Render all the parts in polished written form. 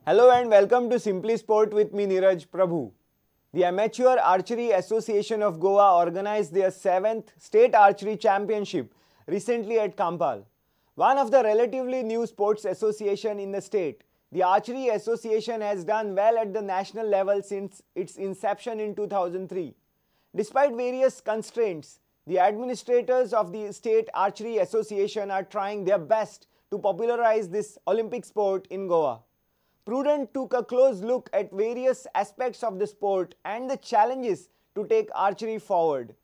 Hello and welcome to Simply Sport with me Neeraj Prabhu. The Amateur Archery Association of Goa organized their 7th State Archery Championship recently at Kampal. One of the relatively new sports association in the state, the Archery Association has done well at the national level since its inception in 2003. Despite various constraints, the administrators of the State Archery Association are trying their best to popularize this Olympic sport in Goa. Prudent took a close look at various aspects of the sport and the challenges to take archery forward.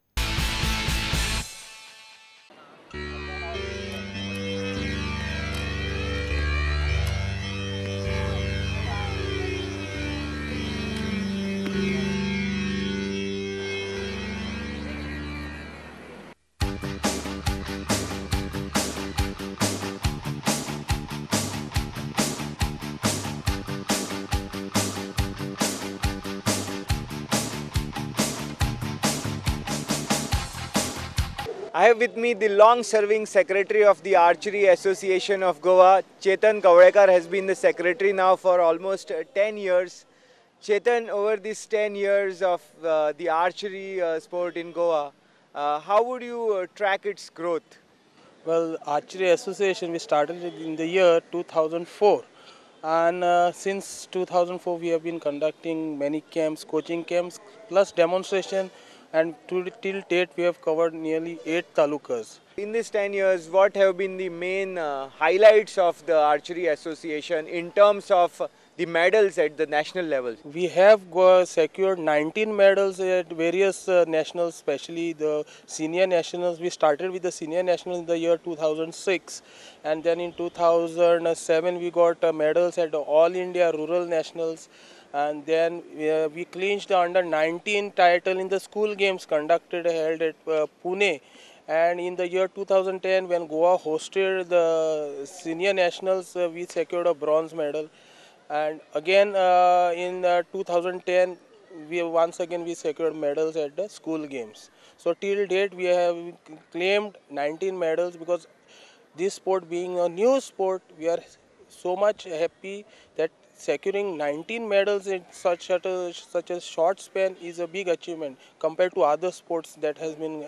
I have with me the long-serving secretary of the Archery Association of Goa. Chetan Kavadekar has been the secretary now for almost 10 years. Chetan, over these 10 years of the archery sport in Goa, how would you track its growth? Well, Archery Association, we started it in the year 2004. And since 2004, we have been conducting many camps, coaching camps, plus demonstration. And till date, we have covered nearly 8 talukas. In these 10 years, what have been the main highlights of the Archery Association in terms of the medals at the national level? We have secured 19 medals at various nationals, especially the senior nationals. We started with the senior nationals in the year 2006, and then in 2007 we got medals at the All India Rural Nationals, and then we clinched the under 19 title in the school games held at Pune. And in the year 2010, when Goa hosted the senior nationals, we secured a bronze medal. And again in 2010, we secured medals at the school games. So till date, we have claimed 19 medals. Because this sport being a new sport, we are so much happy that securing 19 medals in such a short span is a big achievement compared to other sports that has been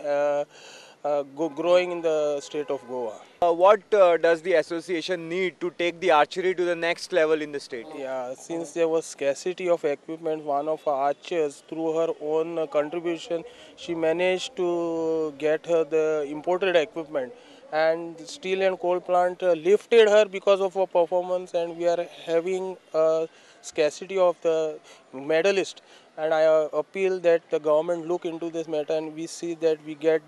growing in the state of Goa. What does the association need to take the archery to the next level in the state? Yeah, since there was scarcity of equipment, one of our archers, through her own contribution, she managed to get her the imported equipment. And steel and coal plant lifted her because of her performance, and we are having a scarcity of the medalist. And I appeal that the government look into this matter, and we see that we get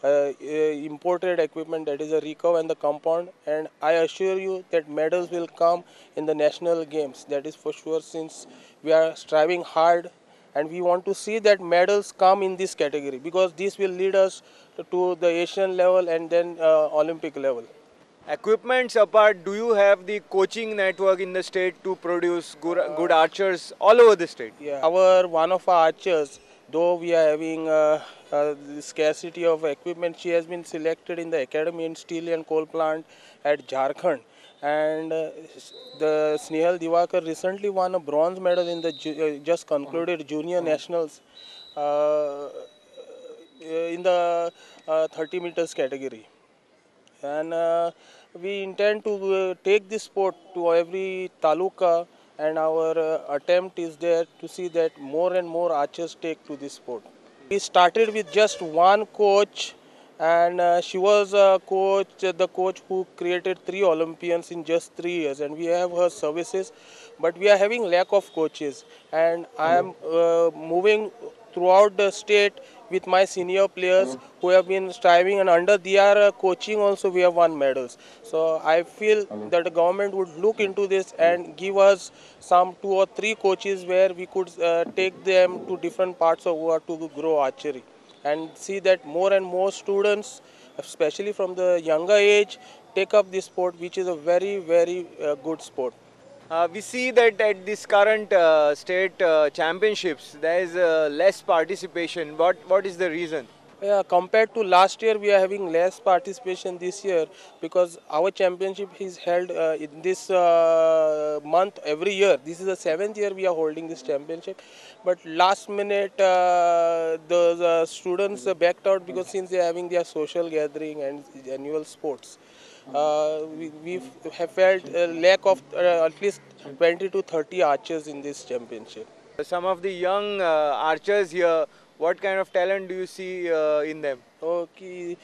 imported equipment, that is a recurve and the compound. And I assure you that medals will come in the national games. That is for sure, since we are striving hard, and we want to see that medals come in this category, because this will lead us to the Asian level and then Olympic level. Equipments apart, do you have the coaching network in the state to produce good archers all over the state? Yeah, one of our archers, though we are having the scarcity of equipment, she has been selected in the academy in steel and coal plant at Jharkhand. And the Snehal Divakar recently won a bronze medal in the just concluded junior nationals in the 30 meters category. And we intend to take this sport to every taluka, and our attempt is there to see that more and more archers take to this sport. We started with just one coach, and she was the coach who created 3 Olympians in just 3 years, and we have her services, but we are having lack of coaches, and I am moving throughout the state with my senior players who have been striving, and under their coaching also we have won medals. So I feel that the government would look into this and give us some 2 or 3 coaches where we could take them to different parts of Goa to grow archery, and see that more and more students, especially from the younger age, take up this sport, which is a very, very good sport. We see that at this current state championships, there is less participation. What is the reason? Yeah, compared to last year, we are having less participation this year because our championship is held in this month every year. This is the 7th year we are holding this championship. But last minute, the students backed out because since they are having their social gathering and annual sports, we have felt a lack of at least 20 to 30 archers in this championship. Some of the young archers here, what kind of talent do you see in them? Okay,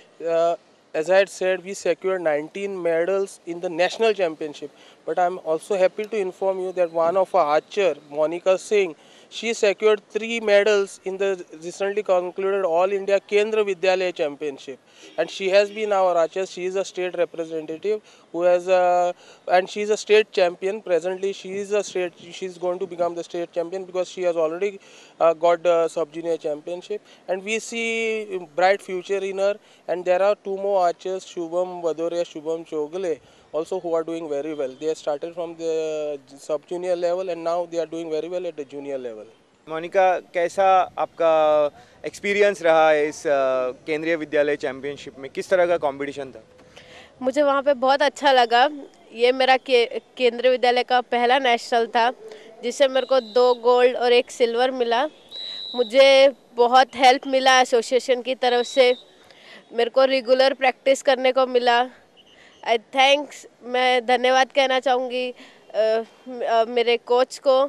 as I had said, we secured 19 medals in the national championship. But I'm also happy to inform you that one of our archer, Monica Singh, she secured 3 medals in the recently concluded All India Kendra Vidyalaya Championship. And she has been our archer. She is a state representative who has and she is a state champion. Presently, she is going to become the state champion because she has already got the sub junior championship. And we see bright future in her. And there are 2 more archers, Shubham Vadoria, Shubham Chogale, also who are doing very well. They started from the sub junior level and now they are doing very well at the junior level. Monika, कैसा आपका experience रहा है इस केंद्रीय विद्यालय championship में? किस तरह का कंपटीशन था? मुझे वहाँ पे बहुत अच्छा लगा। ये मेरा केंद्रीय विद्यालय का पहला नेशनल था जिससे मेरे को 2 गोल्ड और 1 सिल्वर मिला। मुझे बहुत हेल्प मिला एसोसिएशन की तरफ से, मेरे को रेगुलर प्रैक्टिस करने को मिला। मैं धन्यवाद कहना चाहूँगी मेरे कोच को,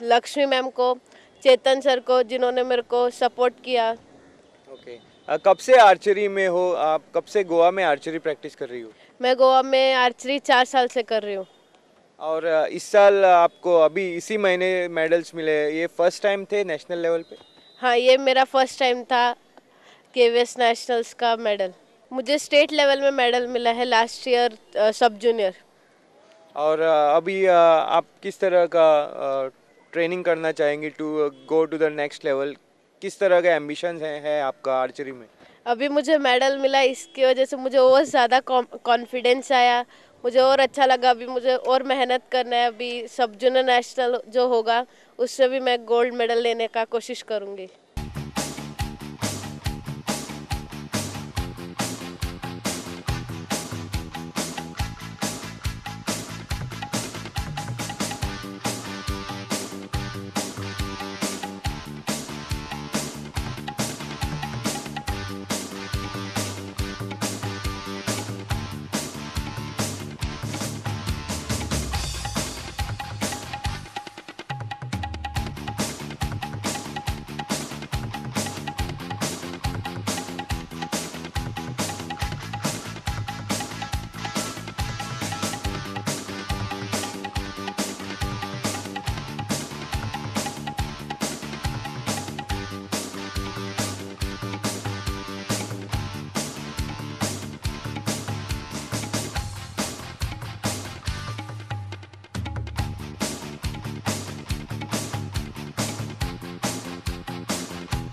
लक्ष्मी मैम को, चेतन सर को, जिन्होंने मेरे को सपोर्ट किया। ओके, कब से आर्चरी में हो आप? कब से गोवा में आर्चरी प्रैक्टिस कर रही हो? मैं गोवा में आर्चरी 4 साल से कर रही हूँ। और इस साल आपको अभी इसी महीने मेडल्स मिले, ये फर्स्ट टाइम थे नेशनल लेवल पे? हाँ, ये मेरा फर्स्ट टाइम था केवीएस नेशनल्स का मेडल। मुझे स्टेट लेवल में मेडल मिला है लास्ट ईयर सब जूनियर। और अभी आप किस तरह का ट्रेनिंग करना चाहेंगी to go to the next level? किस तरह का एम्बिशंस है आपका आर्चरी में? अभी मुझे मेडल मिला, इसकी वजह से मुझे और ज़्यादा कॉन्फिडेंस आया, मुझे और अच्छा लगा। अभी मुझे और मेहनत करना है। अभी सब जूनियर नेशनल जो होगा उससे भी मैं गोल्ड मेडल लेने का कोशिश करूँगी।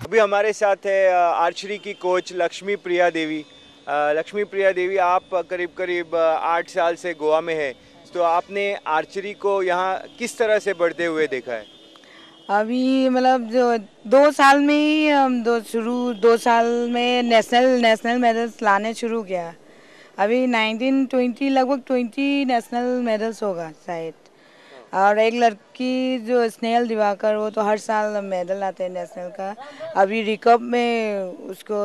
अभी हमारे साथ है आर्चरी की कोच लक्ष्मी प्रिया देवी। लक्ष्मी प्रिया देवी, आप करीब करीब 8 साल से गोवा में है, तो आपने आर्चरी को यहाँ किस तरह से बढ़ते हुए देखा है? अभी मतलब जो 2 साल में ही हम 2 साल में नेशनल मेडल्स लाने शुरू किया। अभी 19-20 लगभग 20 नेशनल मेडल्स होगा शायद। और एक लड़की जो स्नेहल दिवाकर, वो तो हर साल मेडल लाते हैं नेशनल का। अभी रिकप में उसको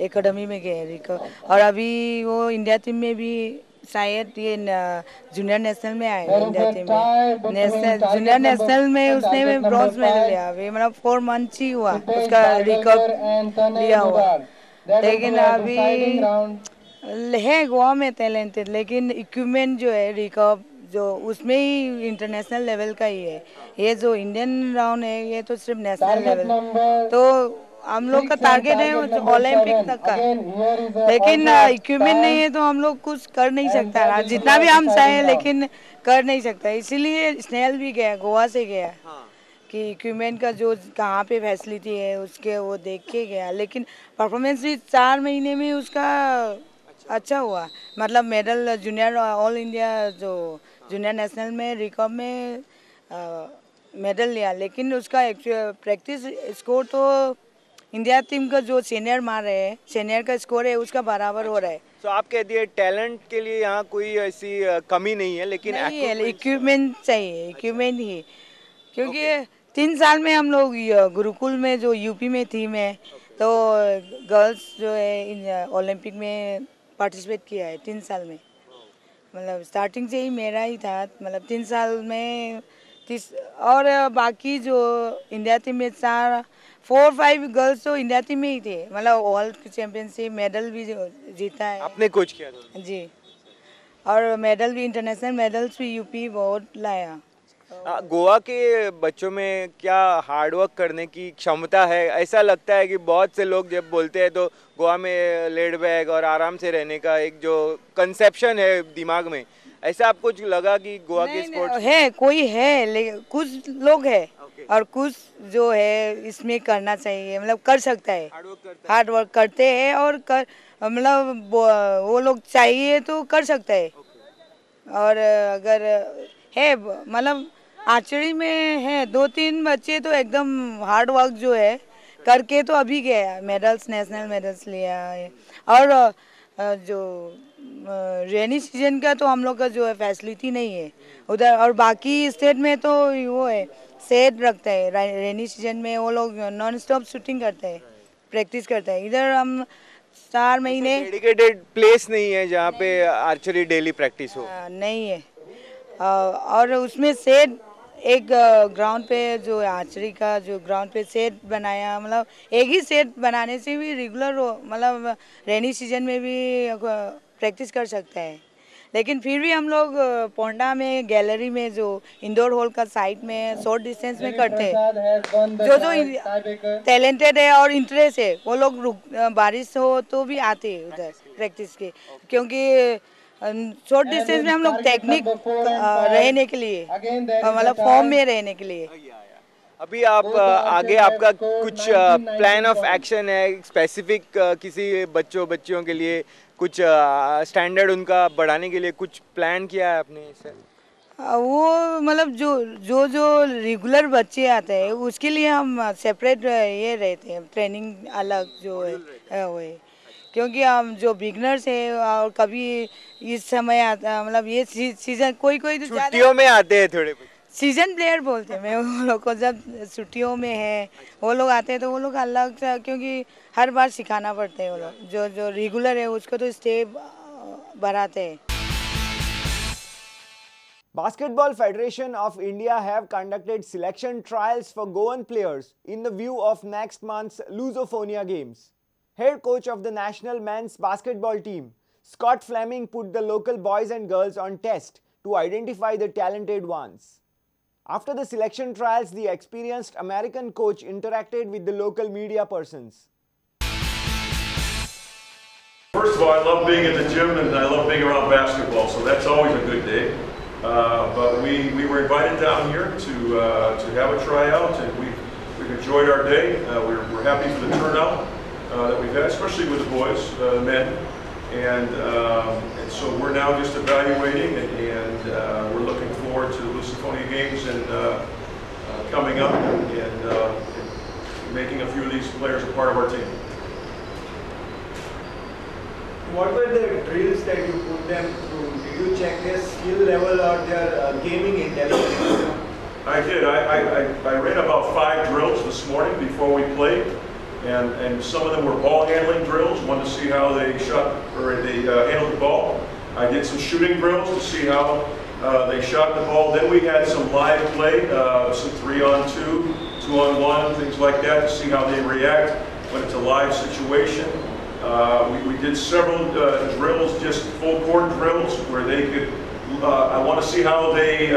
एकेडमी में गए रिकप, और अभी वो इंडिया टीम में भी शायद ये जूनियर नेशनल में आए। इंडिया टीम में जूनियर नेशनल में उसने ब्रॉन्ज मेडल लिया। अभी मतलब 4 मंथ ही हुआ उसका रिकप लिया हुआ। लेकिन अभी है गोवा में टैलेंटेड, लेकिन इक्विपमेंट जो है रिकप जो उसमें ही इंटरनेशनल लेवल का ही है। ये जो इंडियन राउंड है ये तो सिर्फ नेशनल लेवल। तो हम लोग का टारगेट है ओलंपिक तक का, लेकिन इक्विपमेंट नहीं है तो हम लोग कुछ कर नहीं सकता ना, जितना भी हम चाहें लेकिन कर नहीं सकता। इसीलिए स्नेहल भी गया, गोवा से गया कि इक्विपमेंट का जो कहाँ पे फैसिलिटी है उसके वो देख के गया। लेकिन परफॉर्मेंस भी 4 महीने में उसका अच्छा हुआ। मतलब मेडल जूनियर ऑल इंडिया जो जूनियर नेशनल में रिकॉर्ड में मेडल लिया। लेकिन उसका प्रैक्टिस स्कोर तो इंडिया टीम का जो सीनियर मार रहे हैं, सीनियर का स्कोर है उसका बराबर हो रहा है। तो आप कहती है टैलेंट के लिए यहाँ कोई ऐसी कमी नहीं है, लेकिन नहीं है, इक्विपमेंट चाहिए, इक्विपमेंट ही, क्योंकि 3 साल में हम लोग गुरुकुल में जो यूपी में थीम है, तो गर्ल्स जो है ओलंपिक में पार्टिसिपेट किया है 3 साल में। मतलब स्टार्टिंग से ही मेरा ही था, मतलब 3 साल में और बाकी जो इंडिया टीम में 4-5 गर्ल्स तो इंडिया टीम में ही थे। मतलब वर्ल्ड चैंपियनशिप मेडल भी जीता है। आपने कोच किया था? जी, और मेडल भी, इंटरनेशनल मेडल्स भी यूपी बहुत लाया। गोवा के बच्चों में क्या हार्डवर्क करने की क्षमता है? ऐसा लगता है कि बहुत से लोग जब बोलते हैं तो गोवा में लेड बैक और आराम से रहने का एक जो कंसेप्शन है दिमाग में, ऐसा आपको लगा कि गोवा के स्पोर्ट्स है? कोई है, लेकिन कुछ लोग है और कुछ जो है इसमें करना चाहिए, मतलब कर सकता है, हार्ड वर्क करते हैं और मतलब वो लोग चाहिए तो कर सकता है। और अगर है, मतलब आर्चरी में है 2-3 बच्चे तो एकदम हार्ड वर्क जो है करके तो अभी गया, मेडल्स, नेशनल मेडल्स लिया है। और जो रेनी सीजन का तो हम लोग का जो है फैसिलिटी नहीं है उधर, और बाकी स्टेट में तो वो है, सेट रखता है रेनी सीजन में, वो लोग नॉन स्टॉप शूटिंग करते हैं, प्रैक्टिस करते हैं। इधर हम 4 महीने डेडिकेटेड प्लेस नहीं है जहाँ पे आर्चरी डेली प्रैक्टिस हो। नहीं है, और उसमें सेट एक ग्राउंड पे जो आर्चरी का जो ग्राउंड पे सेट बनाया, मतलब एक ही सेट बनाने से भी रेगुलर हो, मतलब रेनी सीजन में भी प्रैक्टिस कर सकता है। लेकिन फिर भी हम लोग पोंडा में गैलरी में जो इंडोर हॉल का साइड में शॉर्ट डिस्टेंस में करते हैं। जो टैलेंटेड है और इंटरेस्ट है वो लोग बारिश हो तो भी आते हैं उधर प्रैक्टिस के, क्योंकि शॉर्ट डिस्टेंस में हम लोग टेक्निक रहने के लिए, मतलब फॉर्म में रहने के लिए। अभी आप आगे आपका कुछ प्लान ऑफ एक्शन है स्पेसिफिक किसी बच्चों के लिए, कुछ स्टैंडर्ड उनका बढ़ाने के लिए कुछ प्लान किया है आपने सर? वो मतलब जो रेगुलर बच्चे आते हैं उसके लिए हम सेपरेट ये रहते हैं, ट्रेनिंग अलग जो है वो है, क्योंकि हम जो बिगनर्स है और कभी इस समय आता, मतलब ये सीजन कोई तो छुट्टियों में आते हैं थोड़े सीजन प्लेयर बोलते हैं। मैं वो लोग को जब छुट्टियों में है वो लोग आते हैं तो वो लोग अलग से, क्योंकि हर बार सिखाना पड़ता है। वो लोग जो रेगुलर है उसको तो स्टेप बढ़ाते हैं। Basketball Federation of India have conducted selection trials for Goan players in the view of next month's Lusophonia Games. Head coach of the national men's basketball team, Scott Fleming, put the local boys and girls on test to identify the talented ones. After the selection trials, the experienced American coach interacted with the local media persons. First of all, I love being in the gym and I love being around basketball, so that's always a good day. But we were invited down here to have a tryout, and we've enjoyed our day. We're happy for the turnout that we've had, especially with the boys, the men. And so we're now just evaluating, and we're looking forward to the Lusophonia Games and coming up and making a few of these players a part of our team. What were the drills that you put them through? Did you check their skill level or their gaming intelligence? I did. I ran about 5 drills this morning before we played. And some of them were ball handling drills, one to see how they shot or they handled the ball. I did some shooting drills to see how they shot the ball. Then we had some live play, some 3-on-2, 2-on-1, things like that, to see how they react when it's a live situation. We did several drills, just full court drills, where they could. I want to see how they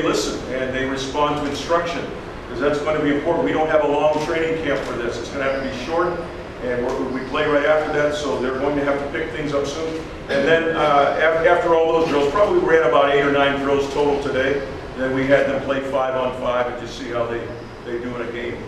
listen and they respond to instruction. Because that's going to be important. We don't have a long training camp for this. It's going to have to be short, and we play right after that, so they're going to have to pick things up soon. And then after all those drills, probably we ran about 8 or 9 drills total today. Then we had them play 5-on-5 and just see how they do in a game.